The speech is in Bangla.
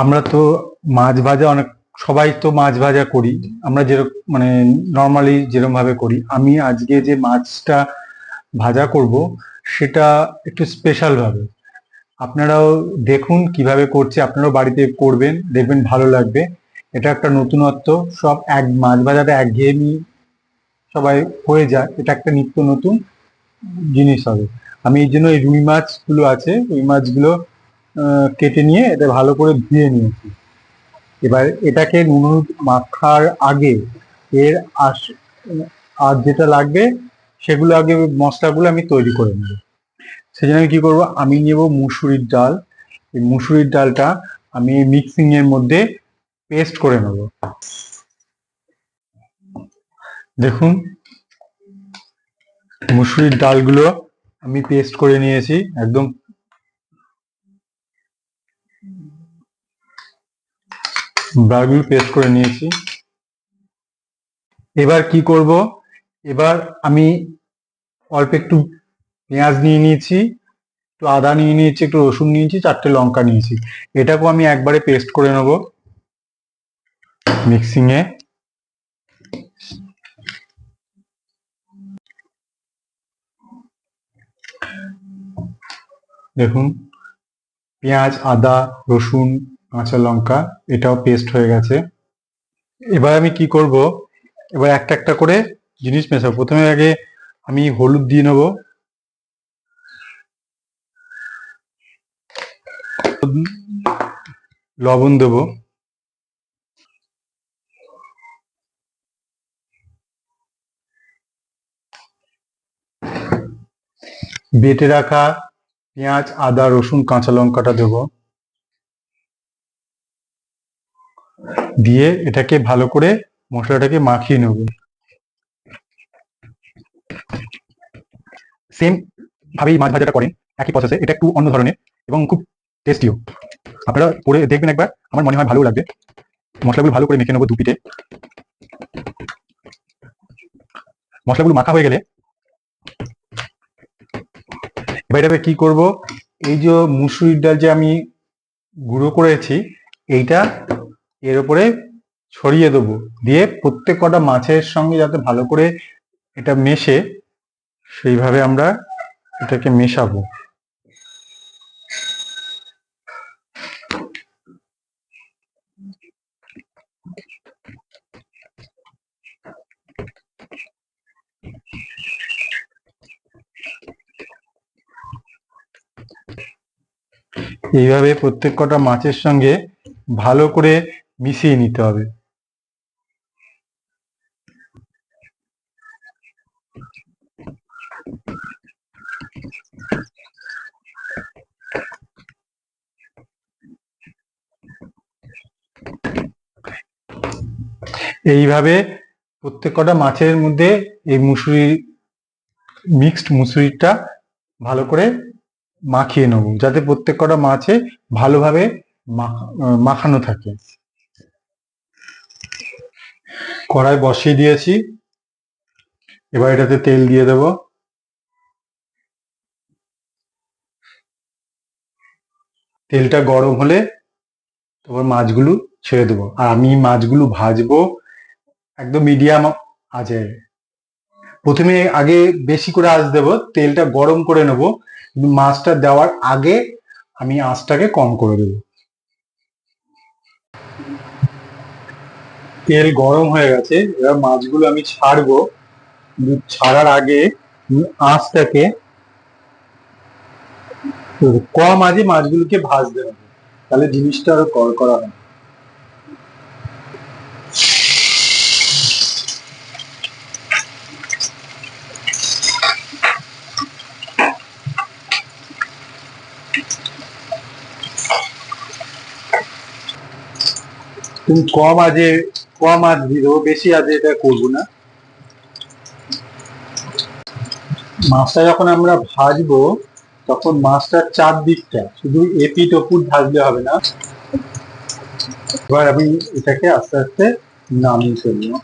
আমরা তো মাছ ভাজা অনেক, সবাই তো মাছ ভাজা করি আমরা যেরকম মানে নর্মালি যেরকম ভাবে করি। আমি আজকে যে মাছটা ভাজা করব সেটা একটু স্পেশাল ভাবে। আপনারাও দেখুন কিভাবে করছি, আপনারাও বাড়িতে করবেন, দেখবেন ভালো লাগবে। এটা একটা নতুনত্ব। সব এক মাছ ভাজাটা একঘেয়েমি সবাই হয়ে যায়, এটা একটা নিত্য নতুন জিনিস হবে। আমি এই জন্য এই রুই মাছগুলো আছে, রুই মাছগুলো কেটে নিয়ে এটা ভালো করে ধুয়ে নিয়েছি। এবার এটাকে নুন হলুদ মাখার আগে এর আর যেটা লাগবে সেগুলো আগে, মশলাগুলো আমি তৈরি করে নেব। সেজন্য আমি কি করব, আমি নেব মুসুরির ডাল। এই মুসুরির ডালটা আমি মিক্সিং এর মধ্যে পেস্ট করে নেব। দেখুন মুসুরির ডালগুলো আমি পেস্ট করে নিয়েছি একদম। ডালগুলো পেস্ট করে নিয়েছি। এবার কি করব, এবার আমি অল্প একটু পেঁয়াজ নিয়ে নিয়েছি, একটু আদা নিয়ে নিয়েছি, একটু রসুন নিয়েছি, 4টে লঙ্কা নিয়েছি। এটাকেও আমি একবারে পেস্ট করে নেব মিক্সিং এ। দেখুন পেঁয়াজ, আদা, রসুন, কাঁচা লঙ্কা এটাও পেস্ট হয়ে গেছে। এবার আমি কি করব, এবার একটা একটা করে জিনিস মেশাবো। প্রথমে আগে আমি হলুদ দিয়ে নেব, লবণ দেবো, বেটে রাখা পেঁয়াজ, আদা, রসুন, কাঁচা লঙ্কাটা দেব, দিয়ে এটাকে ভালো করে মশলাটাকে মাখিয়ে নেব। সেম ভাবেই মাছ ভাজাটা করেন, একই প্রসেসে। এটা একটু অন্য ধরনের এবং খুব টেস্টিও। আপনারা করে দেখবেন একবার, আমার মনে হয় ভালো লাগবে। মশলাগুলো ভালো করে মেখে নেবো দুপিঠে। মশলাগুলো মাখা হয়ে গেলে এবার এটাকে কি করব, এই যে মুসুরির ডাল যে আমি গুঁড়ো করেছি এইটা এর উপরে ছড়িয়ে দেবো, দিয়ে প্রত্যেক কটা মাছের সঙ্গে যাতে ভালো করে এটা মেশে সেইভাবে আমরা এটাকে মেশাবো। এইভাবে প্রত্যেক কটা মাছের সঙ্গে ভালো করে মিশিয়ে নিতে হবে। এইভাবে প্রত্যেক কটা মাছের মধ্যে এই মিক্সড মুসুরিটা ভালো করে মাখিয়ে নেব, যাতে প্রত্যেক কটা মাছে ভালোভাবে মাখানো থাকে। কড়াই বসিয়ে দিয়েছি, এবার এটাতে তেল দিয়ে দেব। তেলটা গরম হলে তারপর মাছগুলো ছেড়ে দেবো, আর আমি মাছগুলো ভাজবো একদম মিডিয়াম আঁচে। প্রথমে আগে বেশি করে আঁচ দেবো, তেলটা গরম করে নেব, কিন্তু মাছটা দেওয়ার আগে আমি আঁচটাকে কম করে দেব। তেল গরম হয়ে গেছে, এবার মাছগুলো আমি ছাড়বো। ছাড়ার আগে আঁচটাকে কম আঁচে মাছগুলোকে ভাজতে হবে, তাহলে জিনিসটা আরো কড়কড়া হবে। তুমি কম আঁচ দিয়ে দেবো, বেশি আঁচে এটা করবো না। মাছটা যখন আমরা ভাজবো তখন মাছটার চারদিকটা শুধু এপিঠ ওপিঠ ভাজলে হবে না। এবার আমি এটাকে আস্তে আস্তে নামিয়ে ফেলবো।